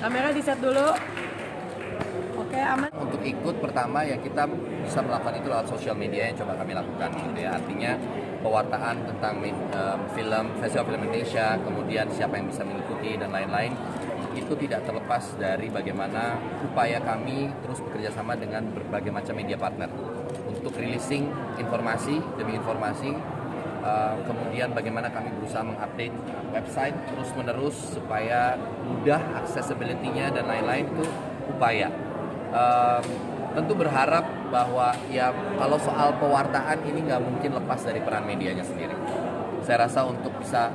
Kamera di set dulu. Oke, aman. Untuk ikut pertama ya kita bisa melakukan itu lewat sosial media yang coba kami lakukan gitu ya. Artinya pewartaan tentang film Festival Film Indonesia, kemudian siapa yang bisa mengikuti dan lain-lain, itu tidak terlepas dari bagaimana upaya kami terus bekerja sama dengan berbagai macam media partner untuk releasing informasi demi informasi. Kemudian bagaimana kami berusaha mengupdate website terus-menerus supaya mudah accessibility-nya dan lain-lain, itu upaya. Tentu berharap bahwa ya kalau soal pewartaan ini nggak mungkin lepas dari peran medianya sendiri. Saya rasa untuk bisa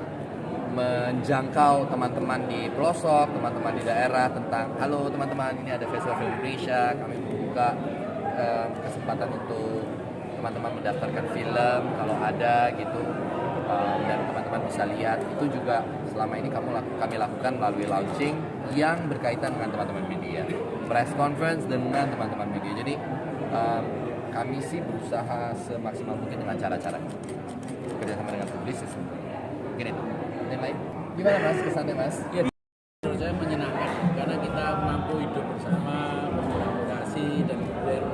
menjangkau teman-teman di pelosok, teman-teman di daerah tentang halo teman-teman, ini ada Festival Film Indonesia, kami membuka kesempatan untuk teman-teman mendaftarkan film kalau ada gitu, dan teman-teman bisa lihat. Itu juga selama ini kami lakukan melalui launching yang berkaitan dengan teman-teman media, press conference dengan teman-teman media. Jadi kami sih berusaha semaksimal mungkin dengan cara-cara kerjasama dengan publisis. Mungkin itu. Yang lain gimana Mas, kesannya Mas? Ya, menurut saya menyenangkan karena kita mampu hidup bersama, berkolaborasi dan kemudian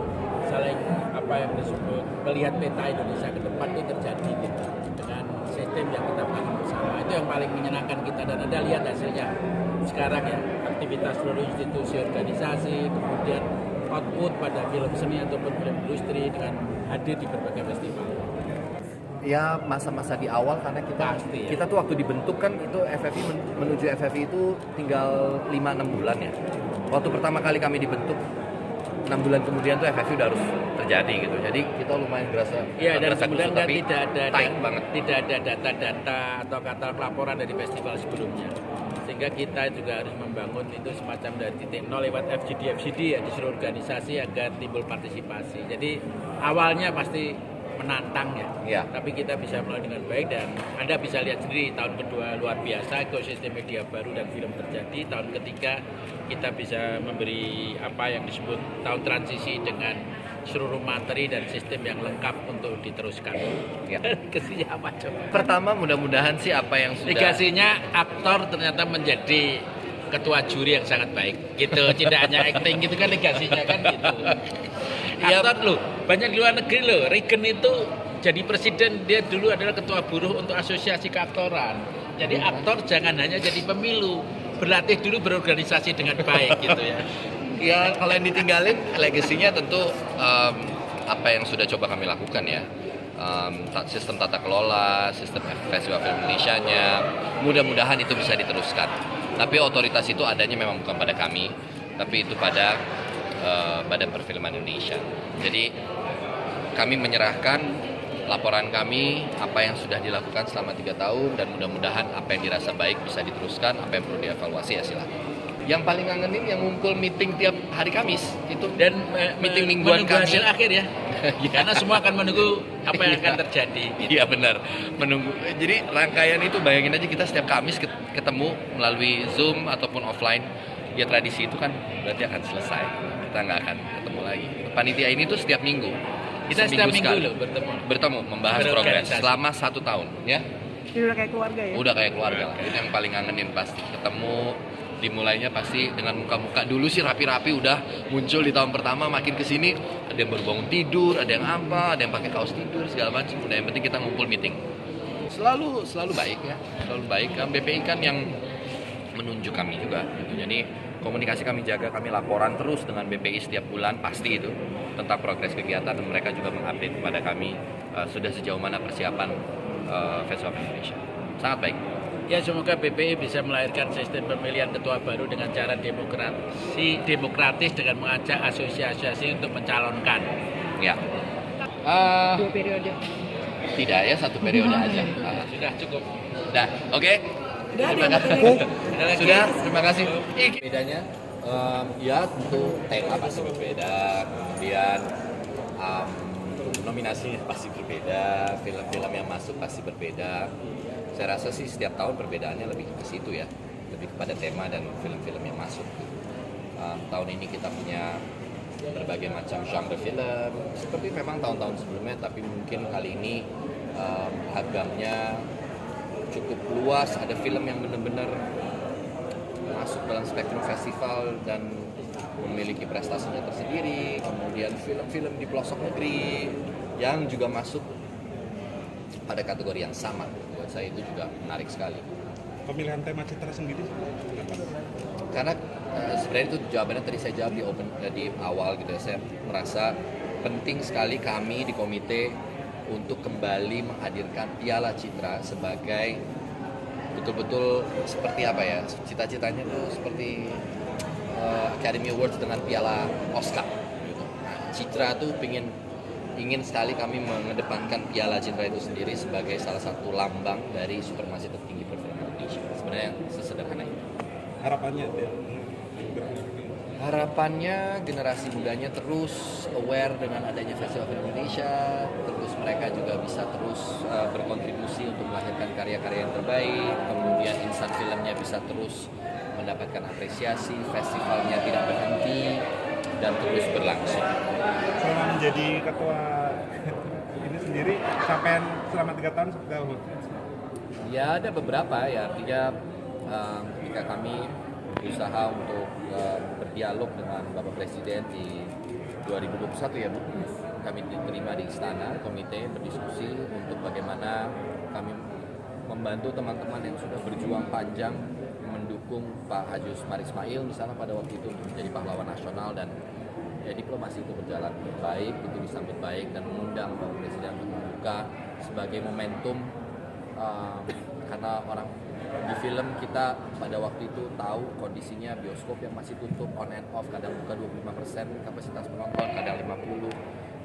saling apa yang disebut melihat peta Indonesia ke depan itu terjadi gitu, dengan sistem yang kita bangun bersama. Itu yang paling menyenangkan kita, dan Anda lihat hasilnya sekarang ya, aktivitas seluruh institusi organisasi, kemudian output pada film seni ataupun film industri dengan hadir di berbagai festival. Ya masa-masa di awal karena Pasti, ya. kita tuh waktu dibentuk kan itu FFI menuju FFI itu tinggal 5-6 bulan ya. Waktu pertama kali kami dibentuk 6 bulan kemudian tuh FFI udah harus terjadi gitu. Jadi kita lumayan berasa. Iya, dan kemudian tapi tidak ada banget. tidak ada data-data atau kata laporan dari festival sebelumnya. Sehingga kita juga harus membangun itu semacam dari titik nol lewat FGD ya di seluruh organisasi agar timbul partisipasi. Jadi awalnya pasti menantang ya, tapi kita bisa melalui dengan baik, dan Anda bisa lihat sendiri tahun kedua luar biasa, ekosistem media baru dan film terjadi. Tahun ketiga kita bisa memberi apa yang disebut tahun transisi dengan seluruh materi dan sistem yang lengkap untuk diteruskan. Ya. Dikasihnya apa coba? Pertama mudah-mudahan sih apa yang sudah Dikasihnya aktor ternyata menjadi ketua juri yang sangat baik gitu, tidak hanya acting gitu kan, legasinya kan gitu. Aktor loh, banyak di luar negeri loh. Reagan itu jadi presiden, dia dulu adalah ketua buruh untuk asosiasi keaktoran. Jadi aktor jangan hanya jadi pemilu, berlatih dulu berorganisasi dengan baik gitu ya. Ya kalau yang ditinggalin legasinya tentu apa yang sudah coba kami lakukan ya. Sistem tata kelola, sistem Festival Film Indonesia-nya, mudah-mudahan itu bisa diteruskan. Tapi otoritas itu adanya memang bukan pada kami, tapi itu pada Badan Perfilman Indonesia. Jadi kami menyerahkan laporan kami, apa yang sudah dilakukan selama 3 tahun, dan mudah-mudahan apa yang dirasa baik bisa diteruskan, apa yang perlu dievaluasi ya silakan. Yang paling ngangenin yang ngumpul meeting tiap hari Kamis itu, Dan meeting mingguan menunggu kami. hasil akhir ya. Karena semua akan menunggu apa yang akan terjadi. Iya benar, menunggu. Jadi rangkaian itu bayangin aja kita setiap Kamis ketemu melalui Zoom ataupun offline. Ya tradisi itu kan berarti akan selesai. Kita nggak akan ketemu lagi. Panitia ini tuh setiap minggu. Kita setiap minggu sekali loh bertemu. membahas progres Berorganisasi. selama 1 tahun ya. Jadi udah kayak keluarga ya? Udah kayak keluarga lah. Itu yang paling ngangenin pasti. Ketemu, dimulainya pasti dengan muka-muka. Dulu sih rapi-rapi udah muncul di tahun pertama, makin kesini ada yang baru bangun tidur, ada yang apa, ada yang pakai kaos tidur segala macam. Udah yang penting kita ngumpul meeting. Selalu baik ya, selalu baik. BPI kan yang menunjuk kami juga gitu. Jadi komunikasi kami jaga, kami laporan terus dengan BPI setiap bulan pasti itu tentang progres kegiatan, dan mereka juga mengupdate kepada kami sudah sejauh mana persiapan Festival Indonesia. Sangat baik. Ya, semoga BPI bisa melahirkan sistem pemilihan ketua baru dengan cara demokratis dengan mengajak asosiasi untuk mencalonkan. Ya. 2 periode. Tidak ya, 1 periode aja. Sudah cukup. Dah, oke. Udah Terima ada kasih. Ada lagi? Sudah, terima kasih. Bedanya, ya tentu tema pasti berbeda, kemudian nominasinya pasti berbeda, film-film yang masuk pasti berbeda. Saya rasa sih setiap tahun perbedaannya lebih ke situ ya, lebih kepada tema dan film-film yang masuk. Tahun ini kita punya berbagai macam genre film, seperti memang tahun-tahun sebelumnya, tapi mungkin kali ini hagamnya cukup luas, ada film yang benar-benar masuk dalam spektrum festival dan memiliki prestasinya tersendiri. Kemudian film-film di pelosok negeri yang juga masuk pada kategori yang sama. Buat saya itu juga menarik sekali. Pemilihan tema Citra sendiri Karena sebenarnya itu jawabannya tadi saya jawab di awal gitu ya. Saya merasa penting sekali kami di komite untuk kembali menghadirkan Piala Citra sebagai betul-betul seperti apa ya, cita-citanya tuh seperti Academy Awards dengan Piala Oscar gitu. Nah, Citra tuh ingin sekali kami mengedepankan Piala Citra itu sendiri sebagai salah satu lambang dari supremasi tertinggi perfilman Indonesia. Sebenarnya sesederhana itu. harapannya ya. Harapannya generasi mudanya terus aware dengan adanya Festival Film Indonesia, terus mereka juga bisa terus berkontribusi untuk melahirkan karya-karya yang terbaik, kemudian insan filmnya bisa terus mendapatkan apresiasi, festivalnya tidak berhenti dan terus berlangsung. Selama menjadi ketua ini sendiri sampai selama 3 tahun seperti apa? Ya ada beberapa ya, artinya ketika kami berusaha untuk berdialog dengan Bapak Presiden di 2021 ya Bu, kami diterima di istana, komite berdiskusi untuk bagaimana kami membantu teman-teman yang sudah berjuang panjang mendukung Pak Haji Usmar Ismail misalnya pada waktu itu menjadi pahlawan nasional, dan ya diplomasi itu berjalan baik, itu disambut baik dan mengundang Bapak Presiden untuk membuka sebagai momentum karena orang di film kita pada waktu itu tahu kondisinya bioskop yang masih tutup on and off, kadang buka 25% kapasitas penonton, kadang 50%,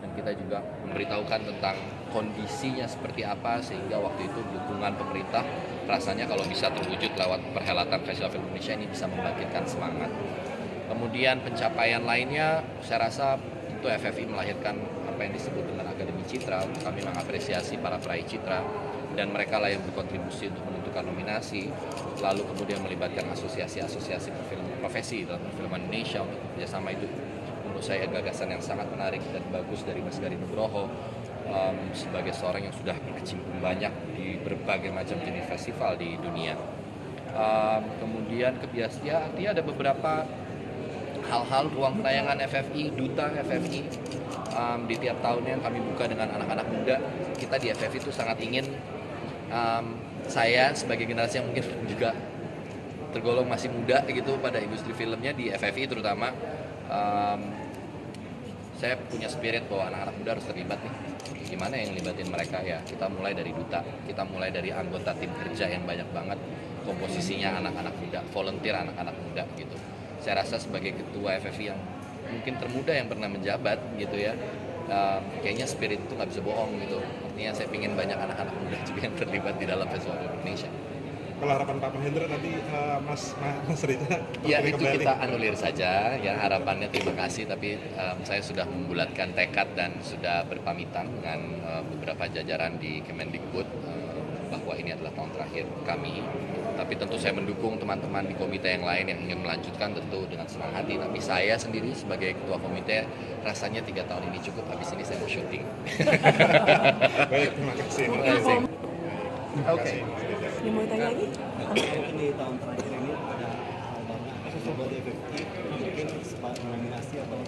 dan kita juga memberitahukan tentang kondisinya seperti apa, sehingga waktu itu dukungan pemerintah rasanya kalau bisa terwujud lewat perhelatan Festival Film Indonesia ini bisa membangkitkan semangat. Kemudian pencapaian lainnya saya rasa itu FFI melahirkan apa yang disebut dengan Akademi Citra. Kami mengapresiasi para peraih Citra dan mereka lah yang berkontribusi untuk menentukan nominasi, lalu kemudian melibatkan asosiasi-asosiasi profesi dalam perfilman Indonesia untuk kerjasama. Itu menurut saya gagasan yang sangat menarik dan bagus dari Mas Gari Nugroho sebagai seorang yang sudah berkecimpung banyak di berbagai macam jenis festival di dunia. Kemudian kebiasaan, artinya ada beberapa hal-hal ruang penayangan FFI, duta FFI di tiap tahunnya yang kami buka dengan anak-anak muda. Kita di FFI itu sangat ingin saya sebagai generasi yang mungkin juga tergolong masih muda gitu pada industri filmnya di FFI terutama, saya punya spirit bahwa anak-anak muda harus terlibat nih. Gimana yang libatin mereka ya? Kita mulai dari duta, kita mulai dari anggota tim kerja yang banyak banget, komposisinya anak-anak muda, volunteer anak-anak muda gitu. Saya rasa sebagai ketua FFI yang mungkin termuda yang pernah menjabat gitu ya, kayaknya spirit itu nggak bisa bohong gitu. Artinya saya ingin banyak anak-anak muda juga yang terlibat di dalam Festival Indonesia. Kalau harapan Pak Mahendra tadi Mas Rita ya itu kembali. Kita anulir saja ya harapannya, terima kasih, tapi saya sudah membulatkan tekad dan sudah berpamitan dengan beberapa jajaran di Kemendikbud bahwa ini adalah tahun terakhir kami. Tapi tentu saya mendukung teman-teman di komite yang lain yang ingin melanjutkan tentu dengan senang hati. Tapi saya sendiri sebagai ketua komite rasanya 3 tahun ini cukup, habis ini saya mau syuting. Baik, terima kasih. Oke. Yang mau tanya lagi? Mungkin di tahun terakhir ini ada hal baru khusus buat FFI, mungkin nominasi atau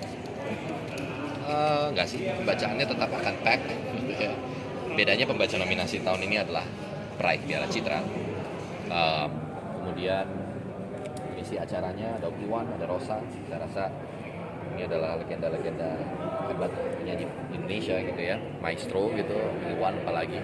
Enggak sih, pembacaannya tetap akan pack gitu ya. Bedanya pembaca nominasi tahun ini adalah peraih Piala Citra. Kemudian isi acaranya ada Obi-Wan, ada Rosa. Saya rasa ini adalah legenda-legenda hebat penyanyi Indonesia gitu ya, maestro gitu, Iwan apalagi.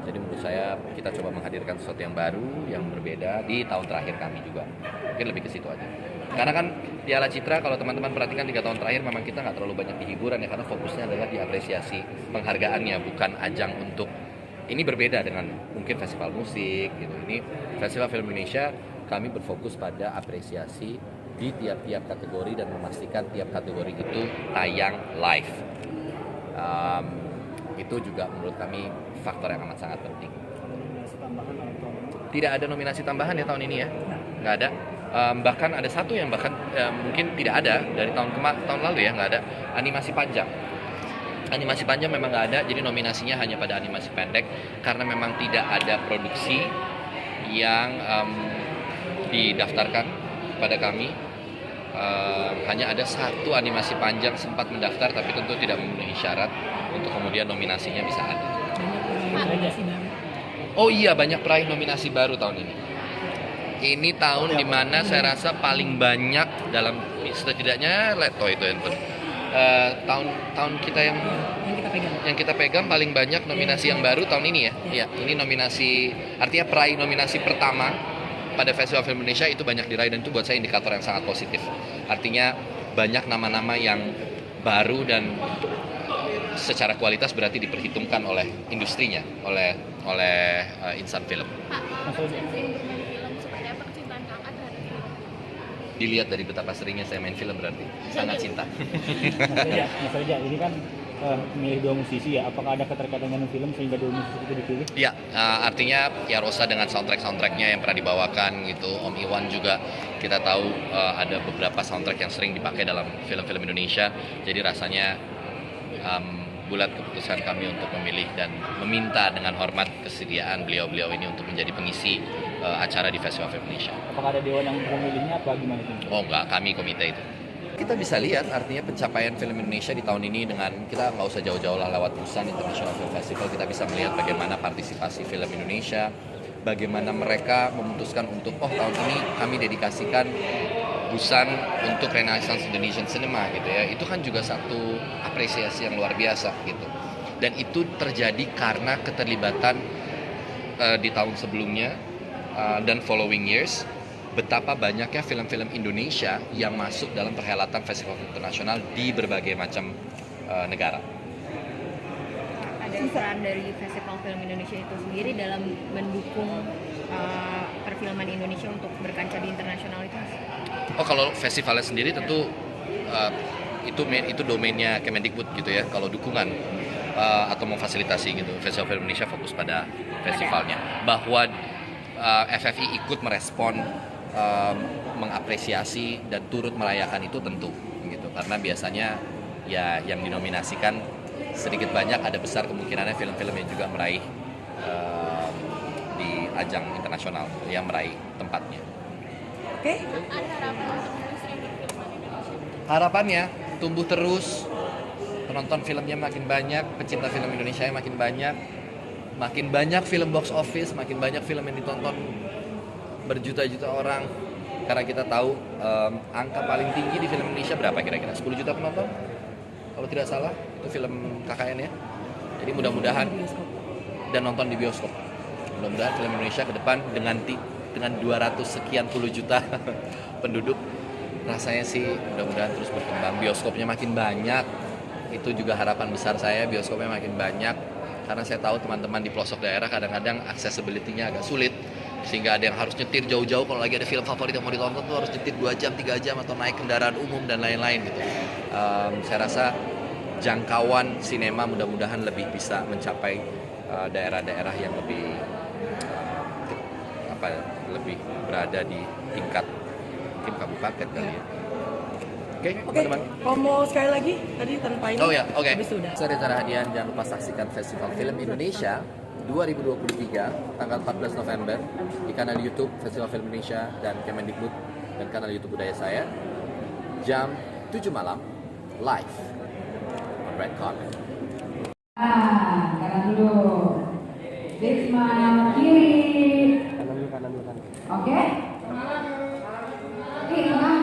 Jadi menurut saya kita coba menghadirkan sesuatu yang baru, yang berbeda di tahun terakhir kami juga. Mungkin lebih ke situ aja. Karena kan Piala Citra kalau teman-teman perhatikan 3 tahun terakhir memang kita nggak terlalu banyak di hiburan ya, karena fokusnya adalah di apresiasi penghargaannya, bukan ajang untuk, ini berbeda dengan mungkin festival musik gitu. Ini Festival Film Indonesia kami berfokus pada apresiasi di tiap-tiap kategori dan memastikan tiap kategori itu tayang live. Itu juga menurut kami faktor yang amat sangat penting. Tidak ada nominasi tambahan ya tahun ini ya, nggak ada. Bahkan ada satu yang mungkin tidak ada dari tahun lalu ya, nggak ada, animasi panjang. Animasi panjang memang nggak ada, jadi nominasinya hanya pada animasi pendek karena memang tidak ada produksi yang didaftarkan pada kami. Hanya ada satu animasi panjang sempat mendaftar, tapi tentu tidak memenuhi syarat untuk kemudian nominasinya bisa ada. Oh iya, banyak peraih nominasi baru tahun ini. Ini tahun dimana saya rasa paling banyak dalam setidaknya itu handphone. Tahun kita yang kita pegang paling banyak nominasi yang baru tahun ini ya. Iya, ini nominasi, artinya peraih nominasi pertama pada Festival Film Indonesia itu banyak diraih, dan itu buat saya indikator yang sangat positif. Artinya banyak nama-nama yang baru dan secara kualitas berarti diperhitungkan oleh industrinya, oleh insan film. Dilihat dari betapa seringnya saya main film berarti sangat cinta. Mas Reza, ini kan milih dua musisi ya, apakah ada keterkaitan dengan film sehingga dua musisi itu dipilih? Ya, artinya ya Rosa dengan soundtrack-soundtracknya yang pernah dibawakan gitu. Om Iwan juga kita tahu ada beberapa soundtrack yang sering dipakai dalam film-film Indonesia. Jadi rasanya bulat keputusan kami untuk memilih dan meminta dengan hormat kesediaan beliau-beliau ini untuk menjadi pengisi acara di Festival Film Indonesia. Apakah ada dewan yang memilihnya apa gimana itu? Oh enggak, kami komite itu. Kita bisa lihat artinya pencapaian film Indonesia di tahun ini dengan kita nggak usah jauh-jauh lah lewat Busan International Film Festival, kita bisa melihat bagaimana partisipasi film Indonesia, bagaimana mereka memutuskan untuk tahun ini kami dedikasikan Busan untuk Renaissance Indonesian Cinema gitu ya. Itu kan juga satu apresiasi yang luar biasa gitu. Dan itu terjadi karena keterlibatan di tahun sebelumnya dan following years, betapa banyaknya film-film Indonesia yang masuk dalam perhelatan festival internasional di berbagai macam negara. Ada peran dari Festival Film Indonesia itu sendiri dalam mendukung perfilman Indonesia untuk berkancah di internasional itu? Oh, kalau festivalnya sendiri tentu itu domainnya Kemendikbud gitu ya. Kalau dukungan atau memfasilitasi gitu, Festival Film Indonesia fokus pada festivalnya. Bahwa FFI ikut merespon, mengapresiasi dan turut merayakan itu tentu gitu, karena biasanya ya yang dinominasikan sedikit banyak ada besar kemungkinannya film-film yang juga meraih di ajang internasional yang meraih tempatnya. Oke. Harapannya tumbuh terus, penonton filmnya makin banyak, pecinta film Indonesia makin banyak film box office, makin banyak film yang ditonton berjuta-juta orang. Karena kita tahu angka paling tinggi di film Indonesia berapa kira-kira? 10 juta penonton? Kalau tidak salah, itu film KKN ya. Jadi mudah-mudahan, dan nonton di bioskop. Mudah-mudahan film Indonesia ke depan dengan 200 sekian puluh juta penduduk, rasanya sih mudah-mudahan terus berkembang. Bioskopnya makin banyak, itu juga harapan besar saya, bioskopnya makin banyak. Karena saya tahu teman-teman di pelosok daerah kadang-kadang accessibility-nya agak sulit, sehingga ada yang harus nyetir jauh-jauh. Kalau lagi ada film favorit yang mau ditonton tuh harus nyetir 2 jam, 3 jam atau naik kendaraan umum dan lain-lain gitu. Saya rasa jangkauan sinema mudah-mudahan lebih bisa mencapai daerah-daerah yang lebih lebih berada di tingkat mungkin kabupaten kali ya. Oke, teman-teman. Kalau mau sekali lagi tadi tanpa ini. Oh ya, oke. Habis itu udah. Saya Reza Rahadian, jangan lupa saksikan Festival Film Indonesia 2023 tanggal 14 November di kanal YouTube Festival Film Indonesia dan Kemendikbud dan kanal YouTube Budaya saya jam 7 malam live on Red Carpet. Kanan dulu. Risma kiri. Kanan dulu. Oke. Tengah.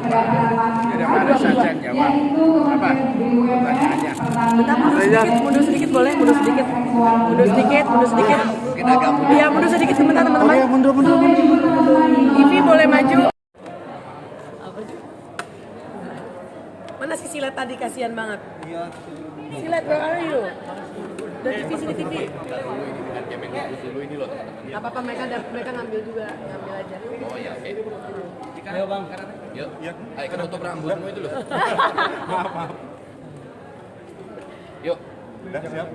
Daripada saja jawab apa pertanyaannya. Bentar, mundur sedikit boleh, mundur sedikit. Mungkin agak mudah. Iya, mundur sedikit sebentar teman-teman. Oke, mundur. TV boleh maju. Mana si Silat tadi, kasihan banget. Iya. Silat, where are you? Udah TV, sini TV. Dengan Kemendikbud dulu ini loh teman-teman. Gak apa-apa, mereka ngambil juga, ngambil aja. Oh ya, oke. Ayo Bang. Yuk, ayo kan nutup rambutmu itu loh. Maaf. Yuk. Udah siap?